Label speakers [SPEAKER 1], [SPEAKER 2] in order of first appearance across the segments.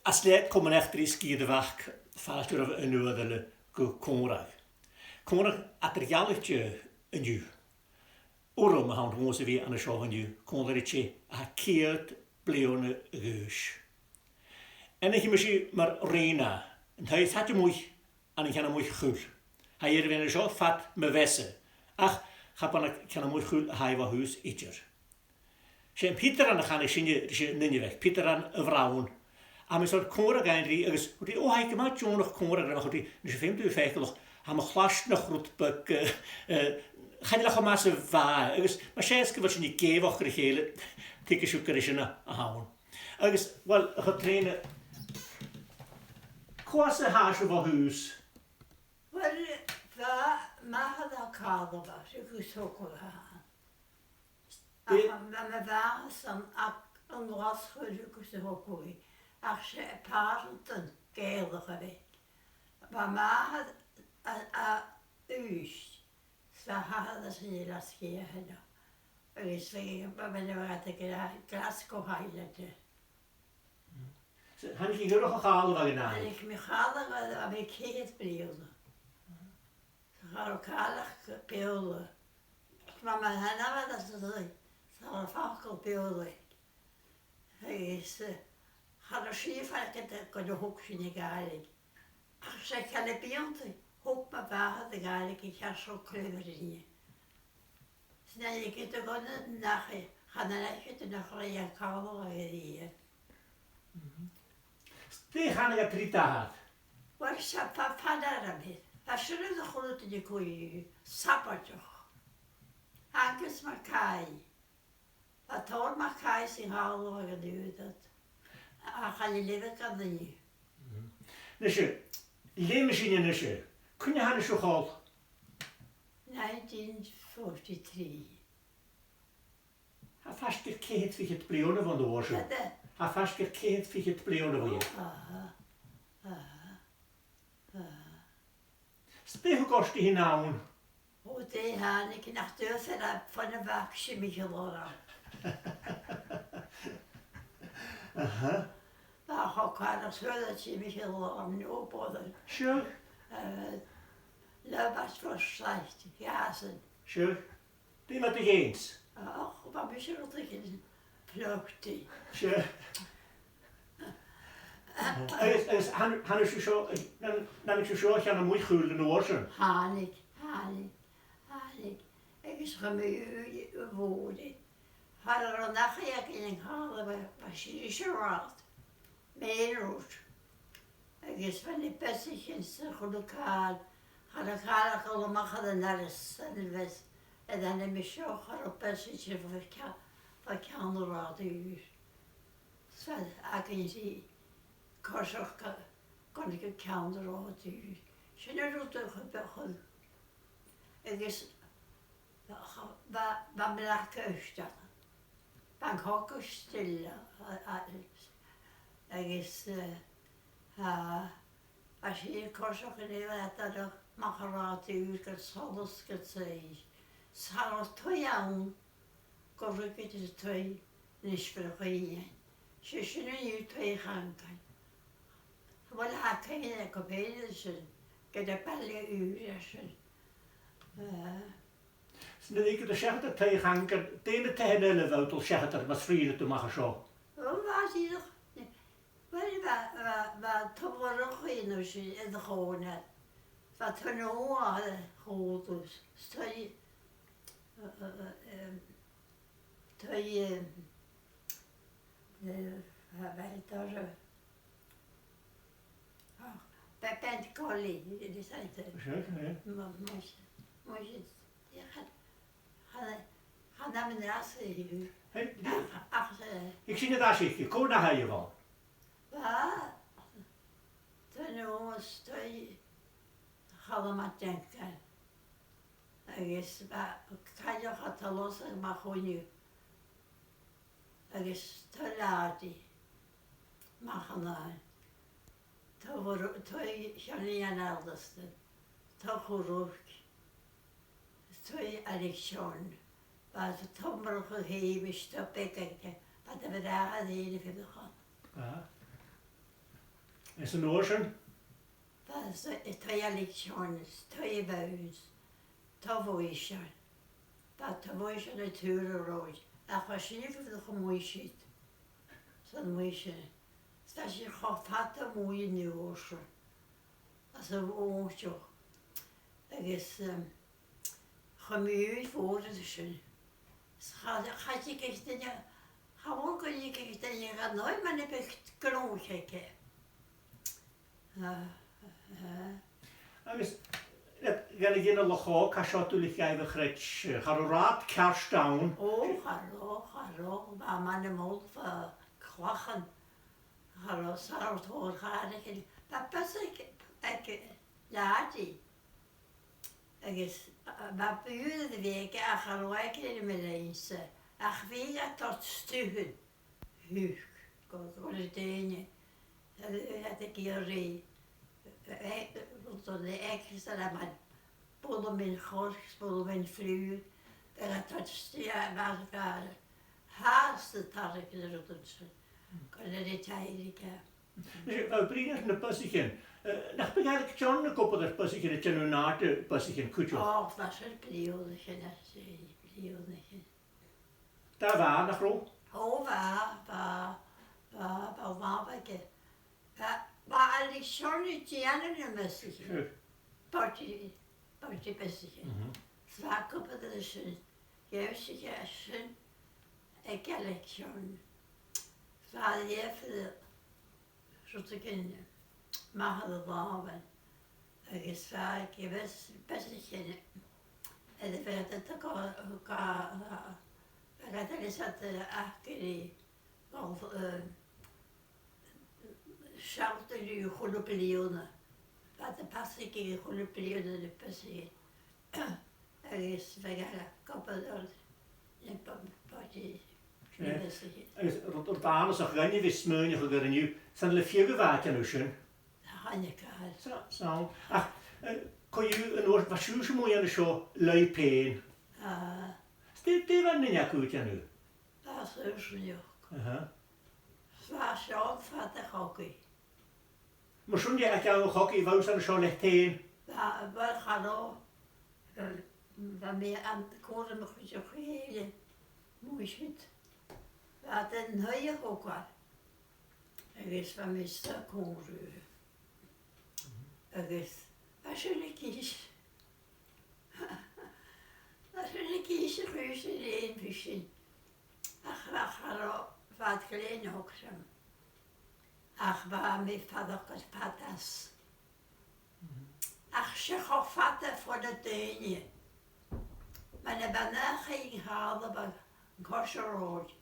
[SPEAKER 1] As leid komen echt drie skiede weg, vast er een uurdele konrag. Konrag at er jalletje een ju. Orom gaan gewoon ze weer aan de show een ju. Konragje a keert bleone geus. En ik misschien maar reina. En hij had je mooi en ik ga hem mooi gul. Hij er weer zo vat me wessen. Ach, ik ga hem mooi gul, hij was huis itcher. Zijn Pieter aan de gaan ik zien je niet weg. Pieter aan een vrouw. En we zouden koren gaan die hij gemaakt jongen nog koren dan goed die dus 25 nog hij mag glas nog goed buk ga je nog maar zo vaar maar schijnske wat je niet geven of gele tikken zoeken na houden wel getrainen kwasse haasje van huis
[SPEAKER 2] wel maar dat kader was ik zo kon gaan maar waren dan een was gelukkig zo goed als je parenten keerde geweest. Maar huis, ze hadden ze niet als gegeven. Dus we waren de klas gehaald.
[SPEAKER 1] Had je hier nog gehaald wat gedaan?
[SPEAKER 2] En ik me gehaald wat ik het beelden. Ze gaan ook aardig beelden. Maar mijn naam was dat ze hadden vaak beelden. Hadden schiefarket kon de hoekje niet galig. Als ik ga de beelden, hoek me wagen de galig, ik ga zo kleuren zien. Snel ik het gewoon nacht, ga dan echt het nog een jaar kouder gereden.
[SPEAKER 1] Die gaan je trita had.
[SPEAKER 2] Waar is dat vader mee? Als je nu de grote die koeien, sappertje. Hankes makai. Wat hoort makai zich houden geduurd dat. Ga je leven kan niet.
[SPEAKER 1] Nisje, leemachine nisje. Kun je haar zo gehad?
[SPEAKER 2] 1943.
[SPEAKER 1] Hij vast gekend voor het pleonen van de oorlog. Hij vast gekend voor het pleonen van je. Speel kost die nou.
[SPEAKER 2] Hoe die haan ik naar thuis en van de bakje me geworden. Maar ook had er zo dat je me geworden opbodden.
[SPEAKER 1] Sure.
[SPEAKER 2] Dat was slecht, gazen.
[SPEAKER 1] Sure. Die met de eens.
[SPEAKER 2] Ach, wat is er nog tegen vluchtie?
[SPEAKER 1] Sure. Han is zo, dan is zo, ik ga een mooi gulden oorzen.
[SPEAKER 2] Hanik. Ik is gemeen woorden. Hadden er een dag in halen, was je zo raad. Mijn rood. Ik is van die pestigjes geluk had. Had ik haar allemaal gaan naar de west. En dan heb ik zo een pestigje van kanderraad uur. Zo, ik kan zien. Korsig kon ik een kanderraad uur. Ze nu doet het gebeuren. Ik is wat me daar kuist. Van hokken stil. Ik is als je hier korsig in je weet dat mag er wat uur kan alles kan zijn. Zal er 2 aan. Korsig het is 2 niet vergeten. Je nu 2 gaan kan. Wel had geen kopieën. Ik heb alle uren.
[SPEAKER 1] Dan ik de zeggen dat hij gaan kan tegen te hebben wel tot zeggen dat was vrienden te maken zo.
[SPEAKER 2] Hoe was hij nog? Weet je wat tevoren in de gewone. Wat hun oren goed is. Twee weet je bij Pentcolli, die zei het. Moest je ga naar mijn naast hier.
[SPEAKER 1] Ik zie het aanzichtje, kom naar je wel.
[SPEAKER 2] Wat? Toen jongens, twee gaan we maar denken. Kan je gaan lossen, maar gewoon nu. Er is te laat. Maar gaan twee Janine oudste, toch geroek, 2 electionen. Waar ze toch maar gegeven, stop ik, wat hebben we daar aan de ene van gehad.
[SPEAKER 1] Is an ocean?
[SPEAKER 2] That's three elections, three vows, tavoishan. But tavoishan a tour road. Ach was schief of the gemoeishit. Zo'n moeisje. Dat je gaat vatten mooie nieuwsje. Als een oortje. Dat is gemuurd voor de zon. Gaat je kijken, gewoon kun je kijken, je gaat nooit meer naar het kroon kijken.
[SPEAKER 1] Agus, gan i gyn y locho, casio dwi'n gael y chrech, char o rad cars down.
[SPEAKER 2] Hallo, waar man de mond van klachen. Hallo, sarot hoor gaan ik. Papa ik laati. Ik is, maar buren de week, ach hallo, ik in mijn eens. Ach wie dat tot stugen. Huug, kon het ene. Dat ik hier reed. Tot de ekjes dat man. Spoelen mijn gors, spoelen mijn vloer. Dat tot stugen was vader. Haast het had ik er op het zin. Kan er niet eigenlijk.
[SPEAKER 1] Dus we brengen een bussigen. Nach begaal ik John een koppel dat bussigen, het zijn na de bussigen kutje.
[SPEAKER 2] Oh, was het periodigen, dat is periodigen.
[SPEAKER 1] Daar waar, nach ro?
[SPEAKER 2] Oh, waar ik zo'n niet jaren een bussigen. Partje bussigen. Zwaar koppel dat is een juiste gersen. Ik heb het zo'n. Zwaar even. Zodat ik in mag de wapen. Ik is vaak best geen. En dan werd het ook dat is dat achterie of schalten nu goede periode. Wat de pas ik in goede periode de passie. Er is vergaan koppel door een partje.
[SPEAKER 1] Rot aan zag gan je wist meun je gegaan nu. Zijn er vier gewaken nu schon?
[SPEAKER 2] Gaan je kaart.
[SPEAKER 1] Zo. Ach, kon je een oor wat je mooi aan de show lui peen. Die waren niet goed ja nu.
[SPEAKER 2] Dat is zo ook. Zwaar zo vat de hockey.
[SPEAKER 1] Maar schon je echt jouw hockey wou aan de show ligt heen.
[SPEAKER 2] Wel gaan ook. Waarmee aan de koren nog zo geheel. Mooi shit. Wat een hele ook wel. Ik is van mijn stuk horen. Ik is. Waarschijnlijk kies. Waarschijnlijk kies ik heus in één beetje. Ach, wat klein ook zo. Ach, waar mijn vader kan patas. Ach, ze gaat vatten voor de tuinje. Maar de banaan ging halen bij Kosserrood.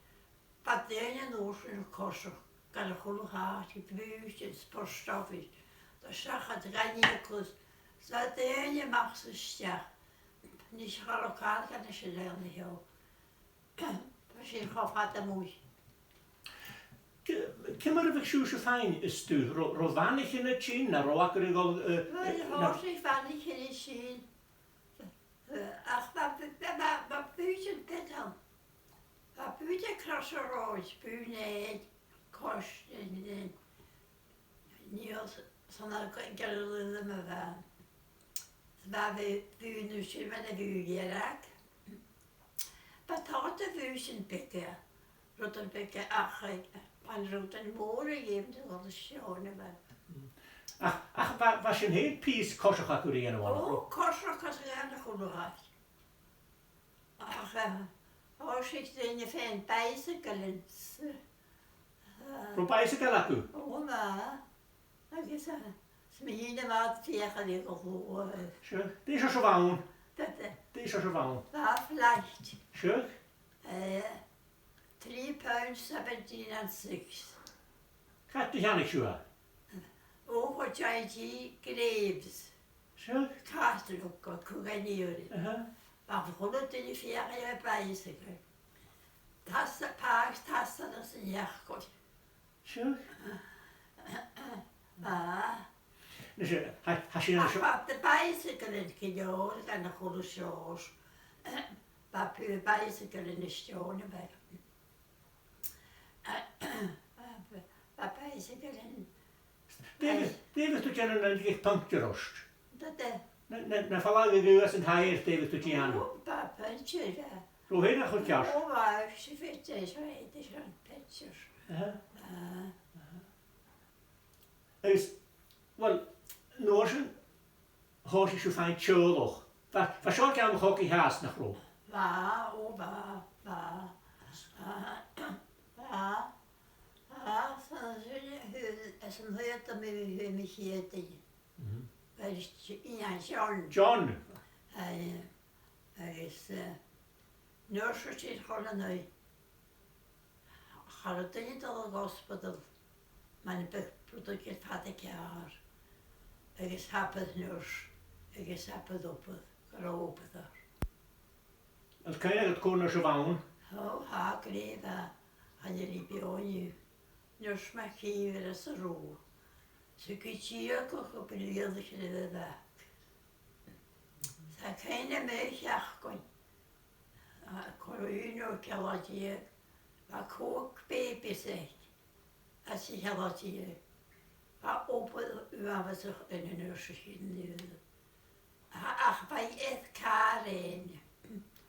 [SPEAKER 2] Wat tuinje nodig in Kosser. Kan een goede haartje, buurtjes, sportstofjes. Daar zag het ranjekus. Zo tuinje mag ze sterk. Niet zo lokaal kan ze leren heel. Misschien gaat vatten mooi.
[SPEAKER 1] Kimmer of ik fijn is tu. Rovanig in het chin, naar roakker al.
[SPEAKER 2] Hoort zich van niet in zien. Ach, maar buiten petten. Maar buiten krassen rood, buiten kost en Niels zonder kerelen me van. Waar we buiten zien met de buurgerak. Pataten buiten pikken. Rotten pikken, ach, van rotten moren geven ze wel de schoenen van.
[SPEAKER 1] Ach, was je een heel piece koshach in een
[SPEAKER 2] Oh, koshach als je aan de goede had. Ach, als ik in je fijn bijzekelen.
[SPEAKER 1] Pro bicycle aku.
[SPEAKER 2] Oh, maar. Dat is het. Misschien wat viergelijk gehoord.
[SPEAKER 1] Sure. Deze is zo woon.
[SPEAKER 2] Dat
[SPEAKER 1] Deze is zo woon.
[SPEAKER 2] waar vielleicht.
[SPEAKER 1] Sure.
[SPEAKER 2] 3 pounds 17 and 6.
[SPEAKER 1] Gaat de Janik zo.
[SPEAKER 2] Oh, wat jij die greeps.
[SPEAKER 1] Sure.
[SPEAKER 2] Kasteluk og kuganere. Maar voor het in de ferie bijzekelen. Tasse paaks, tasse dat is een jacht.
[SPEAKER 1] Sure. Dus als je
[SPEAKER 2] Ach, op de bicycle kun je horen, dan een goede shows. Waar puur bicycle in de stonen bij. Waar bicycle in.
[SPEAKER 1] David tu jan yn eich puncture rost.
[SPEAKER 2] Dat
[SPEAKER 1] Na ffalag y gwas yn hair David tu jan.
[SPEAKER 2] ba puntje da.
[SPEAKER 1] Rwy'n hyn achos jas.
[SPEAKER 2] Waar ze vindt is weet is een pictures.
[SPEAKER 1] Wel, noos yn hos eisiau ffain tiolwch. Fa sio gael mych hoci has na chrw.
[SPEAKER 2] Ba. Som heter med Michiette. John.
[SPEAKER 1] John.
[SPEAKER 2] Hij is nurse til Holland. Har het niet al hospital. Mijn product had ik jaar. Ik is happig nurse. Ik is happig op het gelopen daar.
[SPEAKER 1] Als kan je het konen zo wonen?
[SPEAKER 2] Oh, ha, greva. Han je liep je onju. Nurse mag geven als een rol. Ze kun je ook op een hele greve weg. Ze kunnen mij jagen. Corona kan je. Wat kook baby zegt. Als je gaat je. Wat open we zich in een nurse nu. Ach, bij het Karen.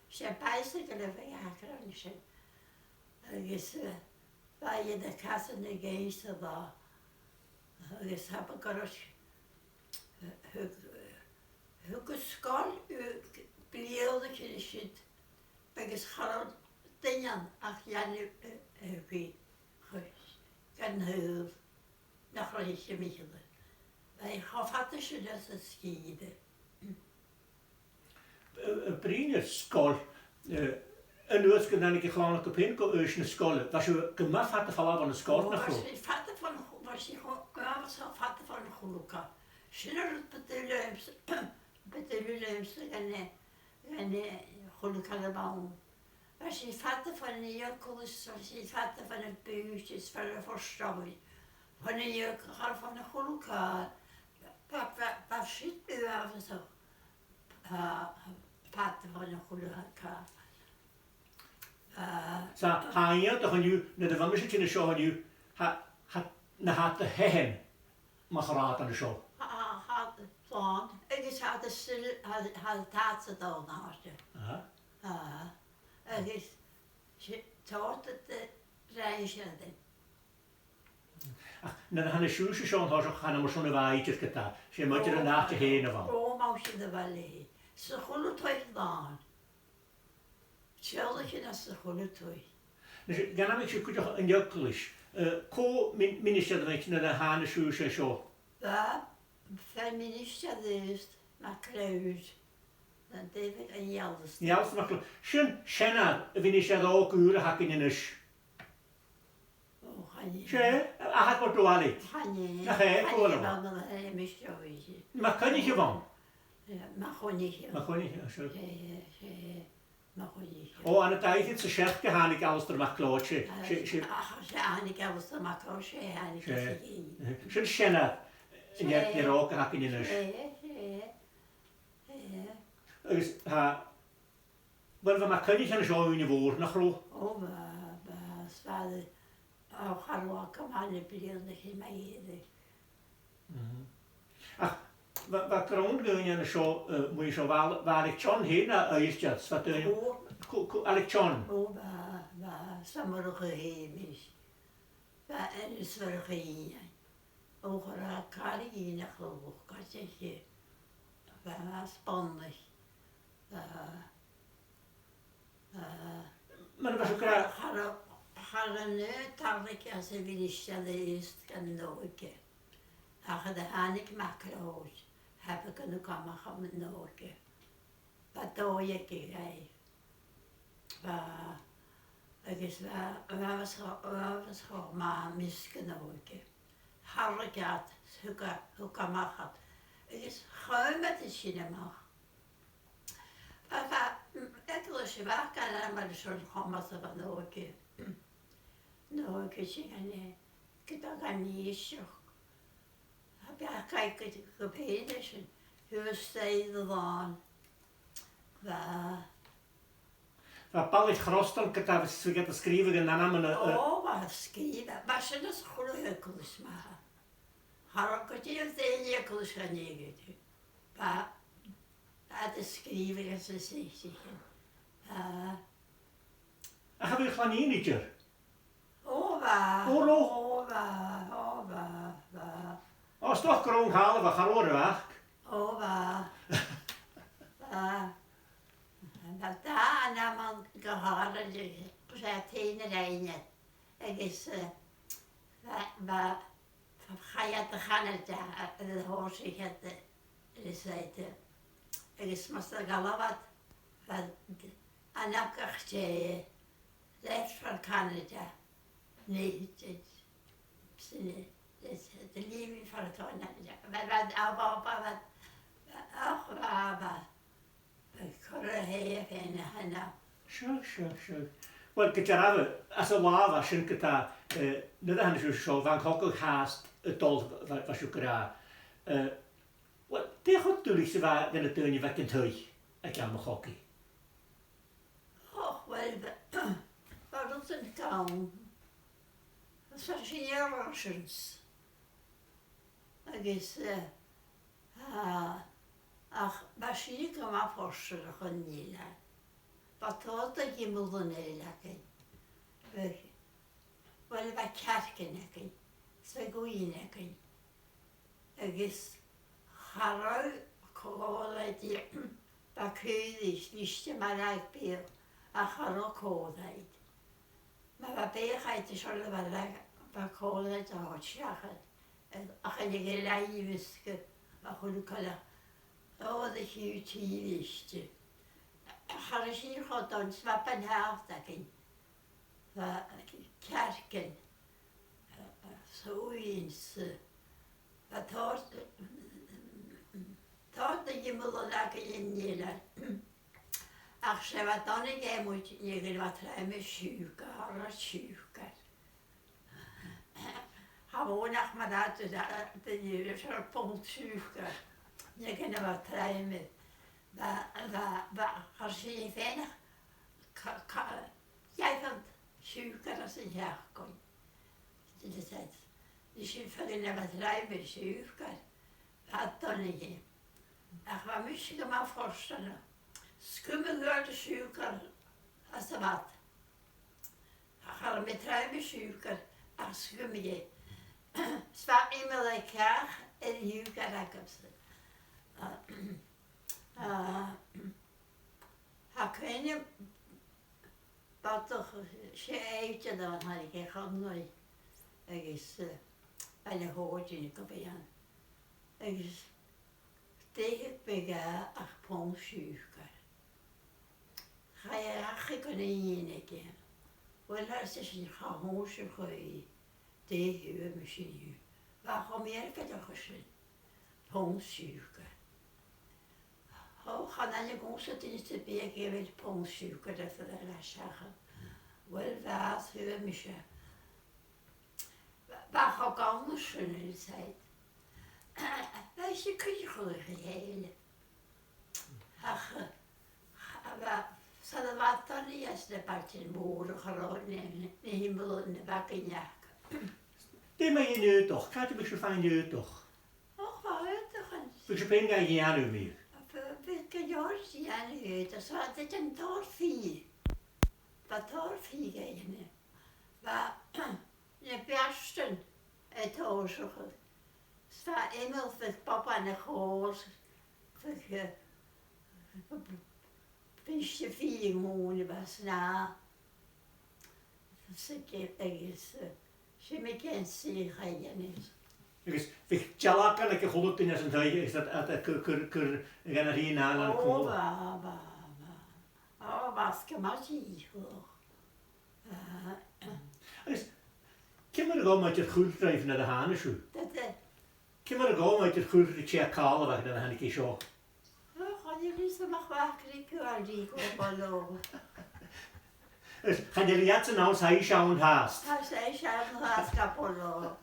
[SPEAKER 2] Ze bijzegelen van ja, krantje. Dus bij je de kassen de geesten daar. Dus heb ik er eens. Hoe school beelde je shit. Ik schat dingen. Ach ja, nu wie. Kan heel. Nog wel eens middelen. Wij hadden ze dat ze schieden.
[SPEAKER 1] Briner skol. En nu is het dan ik gewoon op heen ko een skol. Was je gemaf had van een skol na chrw.
[SPEAKER 2] Was je vader van Guluka. Schiller betelulems en Guluka de baum. Was je vader van een jukkelus, was je vader van een buurtjes van een verstaming. Van een jukkel van een Guluka. Wat schiet u af zo? Vader van een Guluka.
[SPEAKER 1] Sa haia toch aan u naar de vangen in de show aan u. Na had de hen. Maar geraad aan de show.
[SPEAKER 2] Had het plan. Ik had de stil, had taatsen dan naast je. Het is, ze tot het reisje.
[SPEAKER 1] Na han de shoes show had ook gaan maar zo'n waaitjes gedaan. Ze moet er naast heen van.
[SPEAKER 2] Moest je de wel heen. Ze goede terug dan. Hetzelfde als ze goede terug.
[SPEAKER 1] Dus gaan we je een jukkelis. Ko minister dat je naar de hane shoes en zo.
[SPEAKER 2] Ja, feminist is, maar kruis. Dan deed ik een jalders.
[SPEAKER 1] Ja, dat makkelijk. Schön, wenn ich ja auch gehöre, hacken in es.
[SPEAKER 2] Oh, ga je.
[SPEAKER 1] Schön, hat man toilet.
[SPEAKER 2] Ga je.
[SPEAKER 1] Ja, ga je,
[SPEAKER 2] Ga
[SPEAKER 1] gewoon.
[SPEAKER 2] je wel naar een misjootje.
[SPEAKER 1] Maar kan niet gewoon.
[SPEAKER 2] Ja, maar gewoon niet.
[SPEAKER 1] Maar gewoon niet, ja, zo.
[SPEAKER 2] Maar gewoon niet.
[SPEAKER 1] Oh, aan het eigen ze chef gehaan ik alles er mag klootje.
[SPEAKER 2] Ach, ja, ik heb het maar koosje, en ik heb
[SPEAKER 1] Schön, schön. En je hebt hier ook hakken in es. Dus, wel, maar kan niet aan zo in je woord nog ro.
[SPEAKER 2] Oh, vader. Oh, hallo, kom aan de beelden in mij heden.
[SPEAKER 1] Ach, wat kroon gaan je zo, moet je zo waar ik John heen naar Eustjes, wat Alec John.
[SPEAKER 2] Oh, sommigen hemisch. En is er geen. Oh, kan ik niet geloof ik, kan zeg je. Spannend.
[SPEAKER 1] Maar dat was ook graag.
[SPEAKER 2] Ga nu tarlik als je wil stellen is, kan nooit. Als de hanik makkelijk heb ik een kamer gaan met nooit. Wat doe je kijk? Het is wel gewoon maar misgenomen. Harrigat, hoe kan maar gaat. Het is gewoon met de cinema. Ik was je wakker, maar de zon kwam als er nooit. Nooit zingen, nee. Ik dacht niet zo. Heb je kijken, ik heb heen, hoe steden dan.
[SPEAKER 1] Wat Paul is grostel, ik heb het schrijven en dan
[SPEAKER 2] Oh, wat schrijven. Maar ze dat gelukkig maken. Harokotje tegen koos gaan neer. Maar de schrijver is een zestig.
[SPEAKER 1] En heb je gewoon niet keer?
[SPEAKER 2] Ova.
[SPEAKER 1] Oro.
[SPEAKER 2] Ova.
[SPEAKER 1] Als toch gewoon halen, we gaan horen weg.
[SPEAKER 2] Ova. Dat daar naar man gehouden, dus hij tegen rijden. Ik is, ga je te gaan het hoor zich het, ik is maar wat, en dan krijg je les van Canada. Nee, het is de liefde van het Canada. Maar ik kan er heel veel.
[SPEAKER 1] Sure. Wel, gyda raf, as y laf a sy'n gyda, nid hannes yw sio, fan cogol haast y dol fa siw gyda. Wel, dech o dwlu sy'n fa gan y dyn i fe gyntwy ac am y chogi?
[SPEAKER 2] Och, wel, wat is een kaum? Dat was geen jaren. Ik is, ach, was je niet kan afvorsteren van Nila. Wat had ik je moeder neerleggen? Wel, wat kerken nekken. Ze goeie nekken. Ik is, harau, koolheid die, wat keurig, liefste maar uitbeeld. Ach, harau koolheid. Maar wat beigheid is al wat koolheid had zeggen. Ach, en je geleid wiske, maar gelukkig. Oh, dat je het hier liefste. Har ik hier gehad dan swappen haartakken. Kerken. Zo eens. Wat hoort. Dat je moeder lekker in Nederland. Ach, ze wat dan ik moet je wat ruime schuiken, haar schuiken. Gewoon nog maar dat de soort pond schuiken. Je kan wat ruime. Als je weinig, jij van suiker als een jaar kon. Dus je verder wat ruime suiker, wat dan niet. Ach, wat moest je maar voorstellen? Skummen door de suiker als de wat. Ach, met ruime suiker, ach, skummen je. Zwaar eenmaal elkaar en nu kan ik op ze. Ik weet niet wat toch ze eten dan had ik gewoon nooit. Ik is bij de hoort in de kopie. Ik is tegen bega ach pong suiker. Ga je ach ik kan niet keer. Wel als je een gehoorse gooi tegen je misschien. Waarom meer kan dat gezien? Pong suiker. Oh, gaan dan je gonset in de bergen met pongsuiker, dat we dat zeggen. Wel, wat hebben we ze? Waar ga ik anders in de tijd? Weet je, kun je gelukkig heen. Ach, zal wat dan niet als de bakje moeder gewoon nemen, de hemel in de bakken jaken.
[SPEAKER 1] Die maar je nu toch, gaat je beetje van je toch?
[SPEAKER 2] Och, wat uit toch eens?
[SPEAKER 1] Dus je bent ga je aan u meer.
[SPEAKER 2] Vilka gör sig ut och så att det kan ta fyr. Vad tar fyrgrejerna? När bärsten ett år så Emil fick pappa en hår. Fick bästa 4 månader var snart. Så jag mycket en sigrejen.
[SPEAKER 1] Dus ik jalak kan ik geluk in als een tijd is dat gaan er hier naar de kool.
[SPEAKER 2] Wat ska man zeggen?
[SPEAKER 1] Dus kim maar gaan met je goed drijven naar de haneshoe. Kim maar gaan met je goed de check halen weg naar de haneke show.
[SPEAKER 2] Gaan jullie zo nog wakker ik hoor die kopalo.
[SPEAKER 1] Dus gaan jullie jetzt nou hij schauen haast.
[SPEAKER 2] Hij schauen haast kapolo.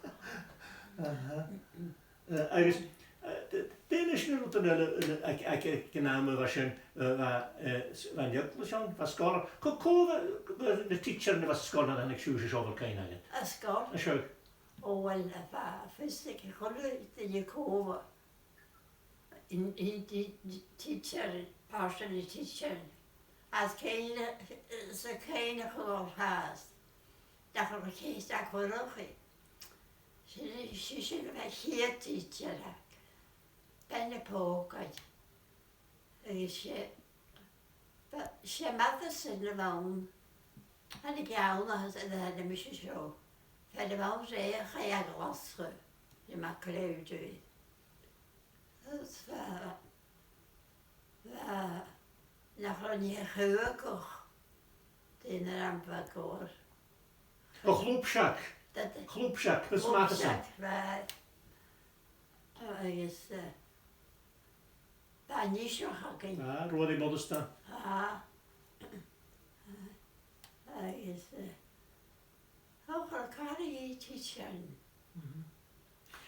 [SPEAKER 1] Dus den is nu dat ik naam was een van je was was scoren. De teacher was scoren dan ik zoeken zo wel geen.
[SPEAKER 2] Skål.
[SPEAKER 1] Zo.
[SPEAKER 2] Owen fysik i Kova. In the teacher, partially teacher. As keine geloof haast. Dat er geen stak voor rochie. Ze zullen wij hier teacher. Ben de poket. Ze maakte ze de woon. En ik jou nog de misje zo. Verder wel zeggen, ga je glasje. Je maakt kleurtje. Dat nog niet gelukkig. In een rampakkoor.
[SPEAKER 1] Een gloepzak. Gloepzak, wat smaakt het dan?
[SPEAKER 2] Dat niet zo hakken.
[SPEAKER 1] Ja, rode modderstaan.
[SPEAKER 2] Ja. Dat is... Ook elkaar iets zijn.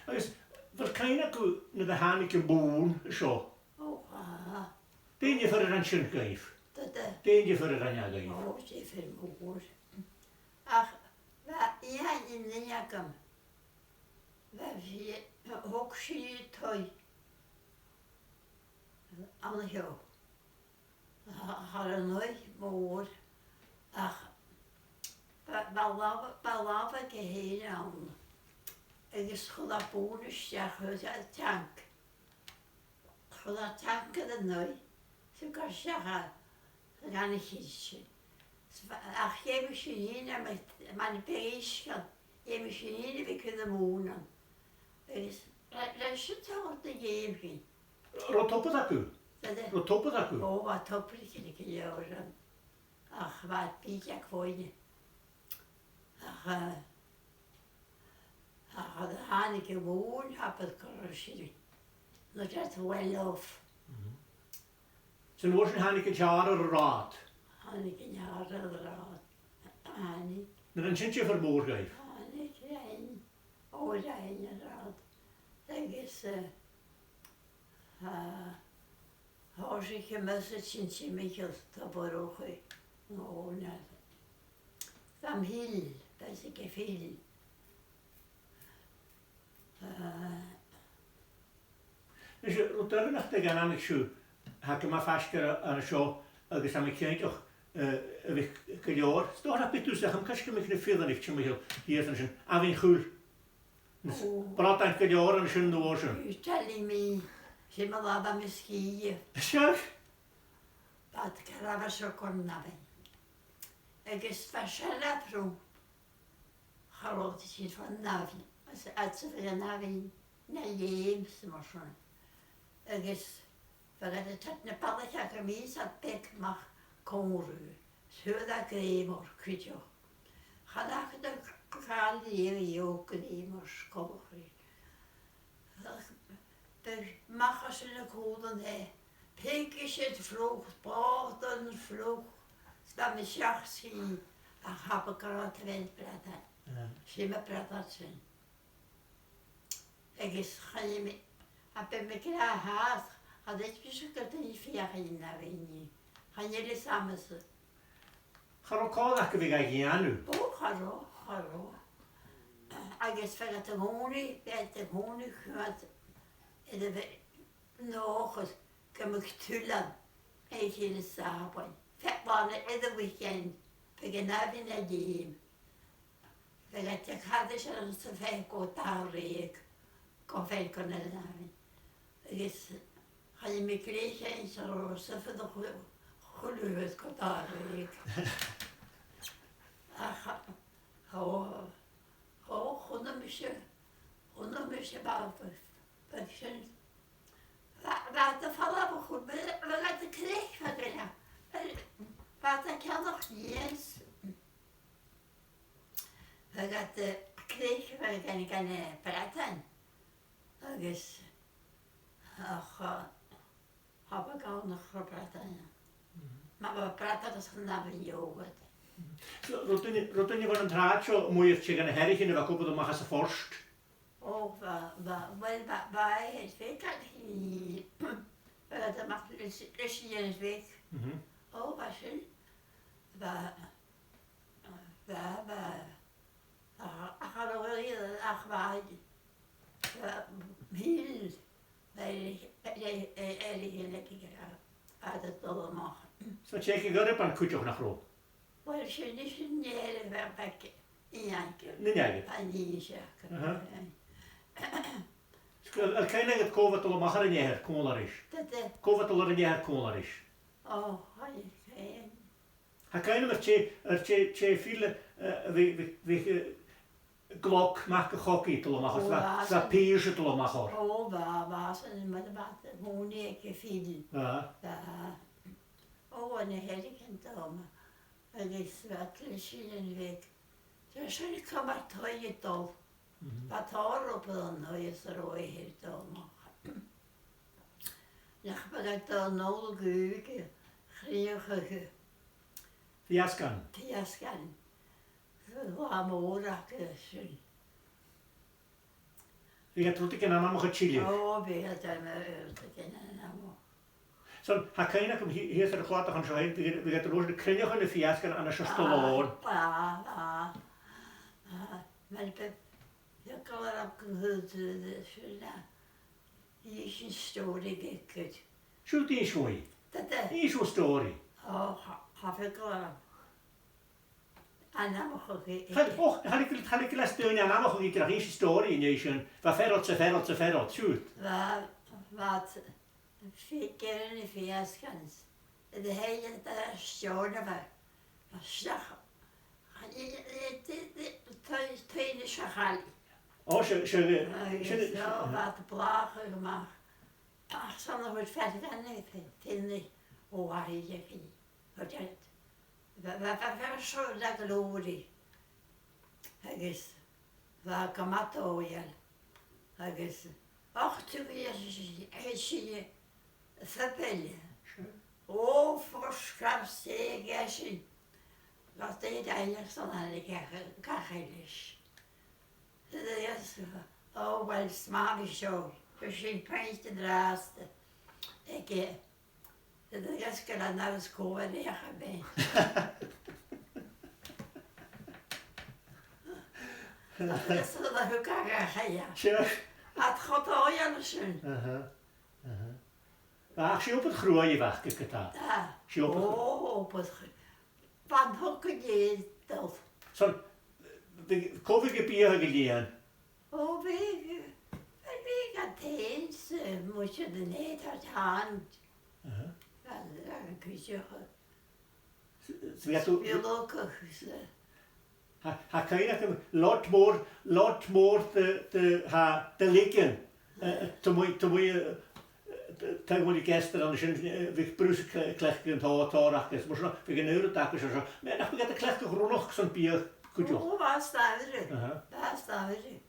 [SPEAKER 1] Dus, voor keine naar de Haneke boon, zo.
[SPEAKER 2] Oh, ja.
[SPEAKER 1] Den je voor een randje geef.
[SPEAKER 2] Dat
[SPEAKER 1] Den je voor een randje geef.
[SPEAKER 2] oh, ze vermoord. Ach, ja, in de jakken. We ook zie je toy. Anders jou. Hadden nooit moord. Ach, behalve geheen aan. Ik is goed bonus, ja, goed uit tank. Goed uit tanken er nooit. Zo kan zeggen, dat kan ik iets. Ach, je machine met mijn peesje, je machine we kunnen wonen. Dus dat is het toch te geven.
[SPEAKER 1] Rotoppen dat u. Rotoppen dat u.
[SPEAKER 2] Oh, wat toppelijk ik jaren. Ach, wat Pietje kwijt. Ach, de Haneke woon, heb het korrigeren. Dat is wel of.
[SPEAKER 1] Zijn woorden Haneke jaren raad.
[SPEAKER 2] Haneke jaren raad. Haneke.
[SPEAKER 1] Naar een zintje vermoord geef.
[SPEAKER 2] Haneke rein. Oh, rein raad. Dat is... Als ik een message Michel te berogen. Oh, nee. Van heel, dat is ik veel.
[SPEAKER 1] Dus op de nacht tegen aan ik zo, heb ik me vastgeren aan zo, als ik geen toch, ik kan jaar, toch heb ik dus zeggen, kan je me niet veel niet, hier is een avin gul. Praat een keer jaar en schön doorzen.
[SPEAKER 2] U telling me, ze me laten misschien.
[SPEAKER 1] Zeg.
[SPEAKER 2] Dat kan we zo kunnen hebben. Ik is verschillend pro. Geloof je van Navi. Als uit zoveel Navi, nee, je maar zo. Ik is, voordat het een palletje gemis had, pek mag komen. Zo dat kremer, weet je. Ga de kaal die ook kremers komen. Mag ze de koden hè. Pek is het vroeg, paarden vroeg. Dat mijn jacht zien. Dan heb ik er aan het windpraten. Zie me praten zijn. Ik is geen meer. Heb ik me klaar haast. Had ik bezoeken die 4 jaar naar Winnie. Gaan jullie samen zitten?
[SPEAKER 1] Ga ook al dat ik weer gaan nu.
[SPEAKER 2] Oh, hallo, hallo. Ik is verder de honing, bij de honing gehad. En de nog eens kan ik tullen. Ik in de sabel. Vet waren ieder weekend. Beginnen we naar die. Verder ik had dus een zoveel goed aanreek. Kon veel kunnen laten. Dus ga je me krijgen en zo voor de geluk goed aanreek. Honderd mensen buiten. Water vallen we goed, we laten krijgen van water kan nog niet eens. We laten krijgen, we gaan praten. Dus, ach, heb ik ook nog gepraat. Maar we praten dus vandaag in yoghurt.
[SPEAKER 1] Rotten je van een draadje, moet je het gaan herrigen, wat kopen dan mag ze vorst.
[SPEAKER 2] Oh, bij het week kan ik niet. Dat mag dus in het week. Oh, wat is het? We gaan wel hier ach waar heel ehrlich lekker uit het dolle mag.
[SPEAKER 1] So check ik er op aan kuchog nach ro.
[SPEAKER 2] Wel, je niet een hele werk in janker.
[SPEAKER 1] Nee nee.
[SPEAKER 2] En die zaken.
[SPEAKER 1] Keine het kovat lo machar in her kolarish.
[SPEAKER 2] Dat is.
[SPEAKER 1] Kovat lo in her kolarish.
[SPEAKER 2] Oh, hij geen.
[SPEAKER 1] Ha keine mer che viele we glok mak hockey to lo machar. Sa pige to lo machar.
[SPEAKER 2] Oh, waar zijn met de water. Hoe ik viel.
[SPEAKER 1] Ja.
[SPEAKER 2] Oh, en heel ik in Tome. Het is wat in weg. Dus ik kan maar twee tol. Wat hoor op dan, hoe is er ooit hier Tome. Ja, maar dat dan nodig uken. Griege.
[SPEAKER 1] Fiaskan.
[SPEAKER 2] Fiaskan. Zo amoraken.
[SPEAKER 1] Vi har trott ikke namma mo chili.
[SPEAKER 2] Oh, vet jag med övertäcken namn.
[SPEAKER 1] Så ha keine kom hier ser glad gaan zo heen. Vi har trott kringe gaan de fiaskan aan de stolon.
[SPEAKER 2] Ja. Men jag kallar upp det såna. Det är en story gekut.
[SPEAKER 1] Shoot die shoei.
[SPEAKER 2] Det är.
[SPEAKER 1] Is zo story.
[SPEAKER 2] Ja, har jag kallat. Anna mag
[SPEAKER 1] Had ik les doen aan namma gaan ik is story in je. Va ferot. Shoot.
[SPEAKER 2] Wat fick er i fiaskans. Det hele där stjärna var. Vad slag. Det tøyne schal.
[SPEAKER 1] Oh,
[SPEAKER 2] Ja, wat plagen gemaakt. Ach, zonder wordt verder dan niet. Vind ik. Oh, waar is je kind? Wat jij het? Wat zo dat glorie. Hij is. Waar kan het ooien? Hij is. Ach, toen zie je verbellen. Oh, voor zeggen. Wat deed eigenlijk dan aan de kachelisch? Dat is. Oh, wel smaak is zo. Misschien pijnt de laatste. Ik dat is gewoon naar de school en ik ben. Dat is dat ik kan ja. Het gaat al jansen.
[SPEAKER 1] Ach, je op het groeien wacht ik het aan.
[SPEAKER 2] Ja. Oh, op het groeien. Van hoeken je dat?
[SPEAKER 1] Zo, de koffiegebier geleerd.
[SPEAKER 2] Oh, wie gaat eens? Moet je er niet uit hand. Ja, dan kun je zeggen. Speel ook eens.
[SPEAKER 1] Ha keine lot more de liggen. Toen moet je gestern aan de weg brus klechten hoorach is. Maar we gaan nu dat is zo. Maar dan begint de klechte groen nog zo'n bier. Goed joh.
[SPEAKER 2] Oh, waar staan we? Waar staan we?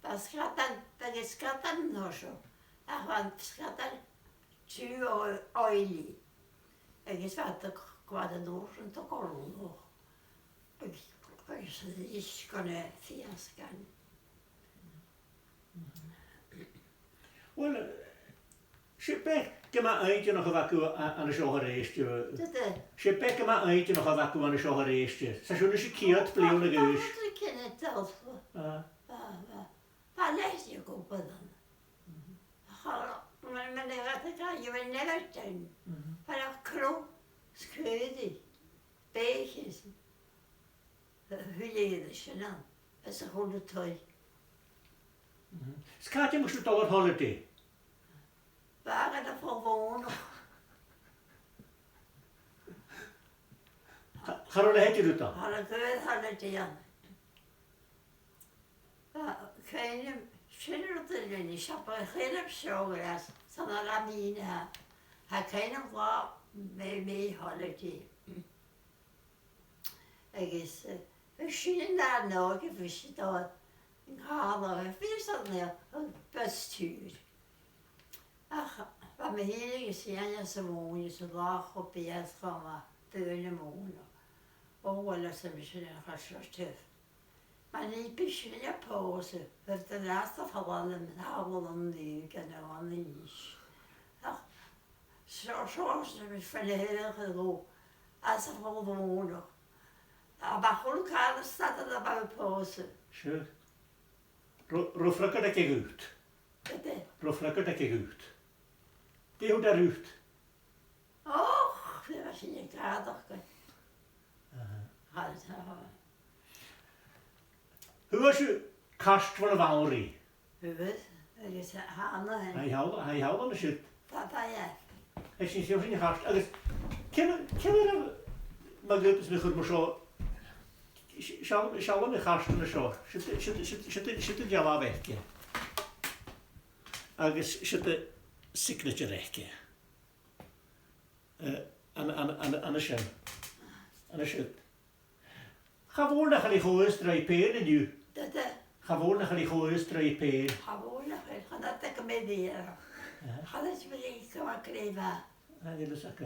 [SPEAKER 2] Wat gaat dan nog zo? Ach, want gaat dan tju olie. Ik is wat ik kwad de noord en toch al nog. Ik kan fiaskan.
[SPEAKER 1] Wel, je maar eentje nog wat aan de zogereestje. Je pek maar eentje nog wat aan de zogereestje. Ze zullen ze keert blijven dus.
[SPEAKER 2] Ik ken het zelf. Waar lees je op dan? Maar dat kan je wel net doen. Maar dat kroon, scheudig, beetjes. Hoe leer je dat dan? Dat is een goede toy.
[SPEAKER 1] Schatje moest je toch een holiday?
[SPEAKER 2] Waar er voor wonen?
[SPEAKER 1] Ga je het je dan?
[SPEAKER 2] Had ik het holiday aan. Geen schilder erin. Ik heb geen opzogeras. Zo'n ramine. Hij geen vrouw mee holiday. Ik is misschien daar nog even verstaan. Ik haal er een bestuur. Ach, wat me hier gezien is ze wonen, ze laag op de jas van mijn beunen wonen. Oh, wel is het misschien nog zo stuf. Maar niet misschien een pauze. Voor de laatste vallen met halen en leuk en dan niet. Ach, zo is het van de hele geloof. Als ze vol wonen. Maar gelukkig staat er bij pauze.
[SPEAKER 1] Schön. Rufrakker dat je goed. Rufrakker dat je goed. Die hoe daar uit.
[SPEAKER 2] Och, dat was in je kader.
[SPEAKER 1] Hoe was je kast van de Walrie?
[SPEAKER 2] Hoe weet je? Je zei handen en...
[SPEAKER 1] Hij houdt aan de shit.
[SPEAKER 2] Papa, ja.
[SPEAKER 1] Hij is zelfs in de gast. Kunnen we... Maar dit is nog maar zo... Zal de gasten zo. Zit het jou weg. Agus zit de signature rechtje. Aan de schim. Aan de shit. Gewoon nog een goeie strijpen in u. Gewoon nog een goeie strijpen.
[SPEAKER 2] Gewoon nog een. Ga dat ik mee leren. Ga dat je me maar krijgen.
[SPEAKER 1] Ja, dat is ook.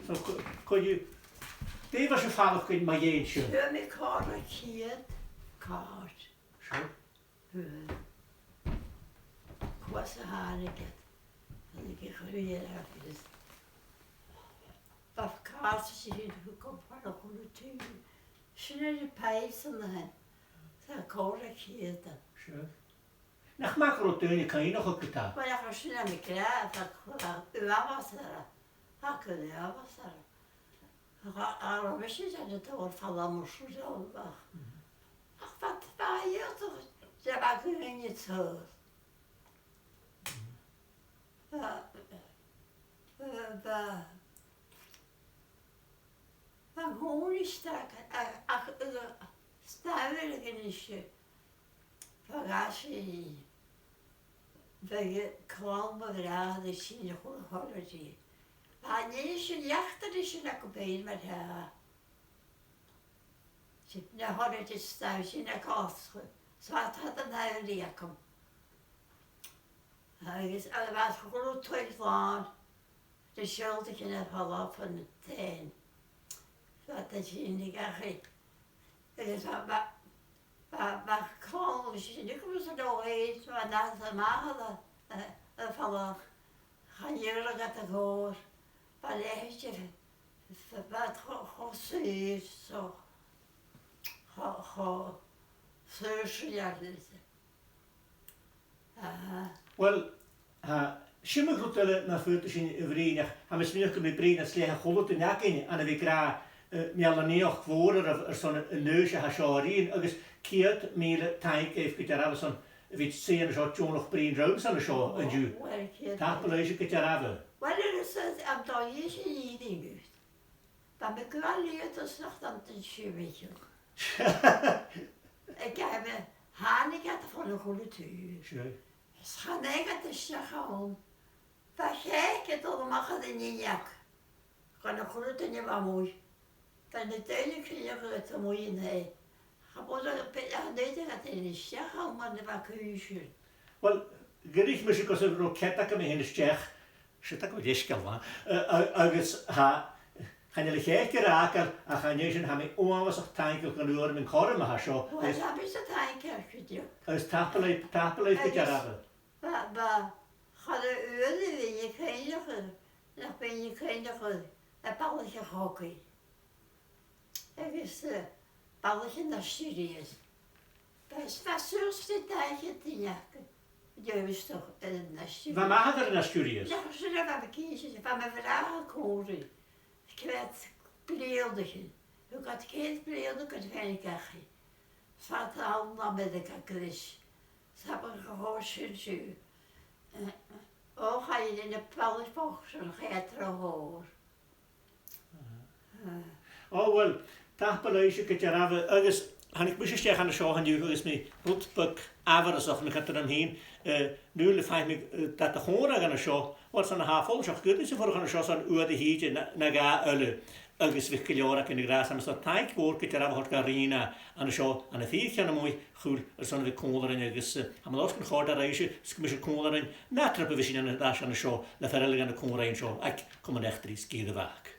[SPEAKER 1] Zo kon je... Die was je vader kind maar jeentje.
[SPEAKER 2] Ja, mijn kaart hier. Kaart.
[SPEAKER 1] Zo.
[SPEAKER 2] Ik was een haarlijke. En ik groeide even. Wat kaarten ze hier gekomen van de goede tuin. Snel de pijzen en dat kaart hier.
[SPEAKER 1] Zo. Nog maar grote kan je nog een kitaar.
[SPEAKER 2] Maar dat was snel met klaar. Dat was er. Dat kun je was er. Waarom is je dat het over van de moest zo? Ach, wat waar je toch? Ze maken niet zo. Van honing stak. Ach, stuilig is je. Verrassing. Wij kwamen weer de zien goede holiday. Maar nee, is je jachter is je lekker bij met haar. Ze hadden het thuis in de kast. Zo had een hele lekker. Hij is was goed terug van. De schuldig in het half van de tuin. Wat dat je niet echt. Het is maar kan dus je niet hoe ze nou heet, maar dat ze maken van gaan jullie het hoor. Maar lees je wat goed zo. Zusje ja dus.
[SPEAKER 1] Wel, schimmel grote naar voeten in verenigd. Hij misschien nog met brein dat slecht golot in jakken aan de wekra. Melaneo geworden of zo'n neusje hasharien. Agus keert mele tank heeft getaraven zo'n weet zeer zo tjoen nog brein ruim zo'n zo en ju. Tapeluisje getaraven.
[SPEAKER 2] Wel is het am daar is je niet in buurt. Maar me kan leert als nog dan een schubetje. Ik heb een haarnigat van een goede tuur. Schat ik het is je gewoon. Vergeet het dan mag het in je jak. Kan een goede tuur niet maar mooi. Dan natuurlijk kun je het zo mooi nee. Gewoon zo nee dat in de steg gaan maar de vacuumje.
[SPEAKER 1] Wel, gericht me zoals een roket kan in de steg. Zit ik met die schel van. Agus gaan jullie kijken raken en gaan jullie zien gaan onwas op tanken kunnen horen met korren maar zo.
[SPEAKER 2] Wat heb je dat tanken?
[SPEAKER 1] Als tapelen getaraven.
[SPEAKER 2] Maar ga de uren ben je geen nog ben je geen een balletje hockey. Er is een balletje naar serieus. Best was zoals dit tijdje te jakken. Juist toch naar serieus.
[SPEAKER 1] Wat maken er naar serieus?
[SPEAKER 2] Ja, ze hebben een kiezen van mijn vrouw gekozen. Ik werd pleeldigen. Ik had geen pleeldig, ik had geen kachje. Ze had allemaal met de kakkelis. Ze hebben gewoon zuur. Oh, ga je in de palletbox, dan ga je er hoor.
[SPEAKER 1] Oh, wel, tapeluisje getaraven. Agus, han ik moest zeggen aan de show, han je is me rotbuk avere zag, ik had er dan heen. Nu leef ik dat de horen aan de show. Wat zo'n half zo goed is voor gaan de show zo'n uur de hietje naga alle. Agus wikkel jaren in de gras en zo taik woord getaraven had Karina aan de show aan de viertje en mooi goed zo'n de koler en agus. Ham los kan gaan daar reisje, skummische koler en na trappen we zien aan de show, de verrelling aan de koler en show. Ik kom er echt drie keer de waak.